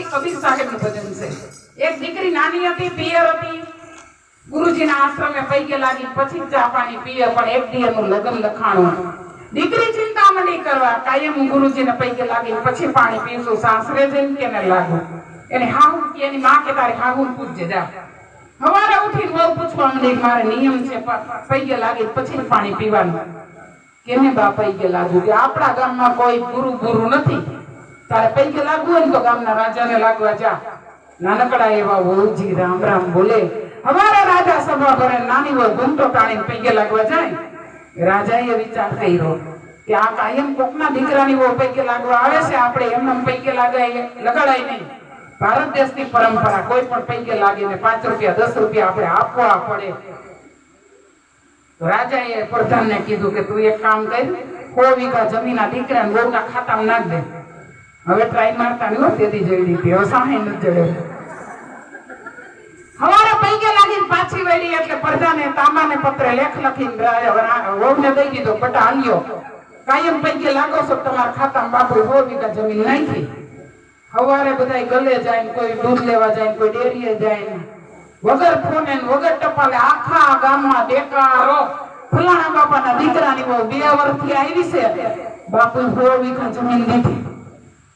એમાંથી કબીર સાહેબનું ભજન છે. એક દીકરી નાની હતી, પિયર હતી, ગુરુજીના આશ્રમે પૈકે લાગી, પછી ચા પાણી પીએ, પણ એક દી એનું લગ્ન લખાણું. દીકરી ચિંતા મંડી કરવા, કાયમ ગુરુજીને પૈકે લાગી, પછી પાણી પીશું, સાસરે જઈને કેને લાગુ. એને હાહુ એની માં કે તારે હાહુ પૂછજે જા. સવારે ઉઠીને બહુ પૂછવા માંડી, મારે નિયમ છે પૈકે લાગી પછી પાણી પીવાનું. કેને બા પૈકે લાગુ? કે આપણા ગામમાં કોઈ ગુરુ નથી, તારે પૈકે લાગવું હોય ને તો ગામના રાજાને લાગવા જા. નાનકડા એવા વહુજી રામ રામ બોલે. હવારે રાજા સભા ભરે, નાની વહુ ઘૂમટો ટાણીને પૈકે લાગવા જાય. રાજાએ વિચાર કર્યો કે આ કાયમ કોકના દીકરાની વહુ પૈકે લાગવા આવે છે, આપણે એમને પૈકે લગાડાય નહીં. ભારત દેશની પરંપરા, કોઈ પણ પૈકે લાગીને 5 રૂપિયા 10 રૂપિયા આપણે આપવા પડે. રાજાએ પ્રધાનને કીધું કે તું એક કામ કર, 100 વીઘા જમીન દીકરાને વહુના ખાતામાં નાખ દે. હવે ટ્રાય મારતા નહીં હોય, તેથી જઈ દીધી. હવે સાહે નથી જડે. હવારે પૈકે લાગીને પાછી વળી એટલે પ્રધાને તાંબાને પત્રે લેખ લખીને વહુને દઈ દીધો. બટા આલ્યો, કાયમ પૈકે લાગો છો, તમારા ખાતામાં બાપુ 100 વીઘા જમીન નાખી. હવારે બધાય ગલે જાય, કોઈ દૂધ લેવા જાય, કોઈ ડેરીએ જાય, વગર ફોને વગર ટપાલે આખા ગામમાં દેકારો, ફલાણા બાપાના દીકરાની વહુ 2 વર્ષથી આવી છે, બાપુ 100 વીઘા જમીન દીધી,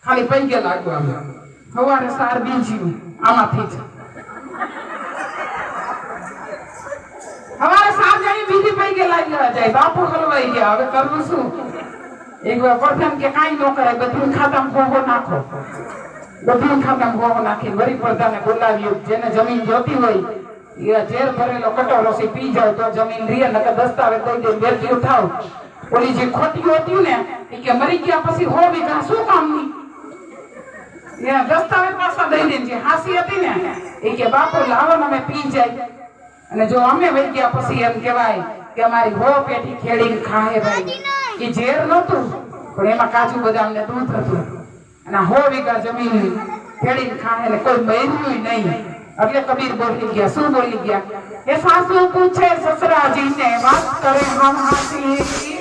ખાલી પૈકે લાગવા. હવારે સાર બીજી આમાંથી જ હવારે સાર જણી બીજી પૈકે લાગવા જાય. બાપુ હલવાઈ ગયા, હવે કરવું શું? એક વાર પ્રધાન કે કાંઈ ન કરે, બધું ખાતામાં ભોગો નાખો. બધું ખાતામાં ભોગો નાખી વરી પ્રધાને બોલાવ્યું. જેને જમીન જોતી હોય એ ઝેર ભરેલો કટોરો છે, પી જાવ તો જમીન રીએ, નકર દસ્તાવેજ દઈ દે, બેટી ઉઠાવ. ઓલી જે ખોટી હતી ને એ કે મરી ગયા પછી 100 વીઘા શું કામની? એ દસ્તાવેજ પાછા દઈ દે. જે હાસી હતી ને એ કે બાપુ લાવો અમે પી જાય, અને જો અમે વહી ગયા પછી એમ કહેવાય કે અમારી 100 પેટી ખેડીને ખાહે ભાઈ. એ ઝેર નહોતું, પણ એમાં કાજુ બદામ ને દૂધ હતું, અને 100 વીઘા જમીન ખેડીને ખાહે ને કોઈ મર્યું નહીં. એટલે કબીર બોલી ગયા. શું બોલી ગયા? એ સાસુ પૂછે સસરાજીને, વાત કરે હમ હાસી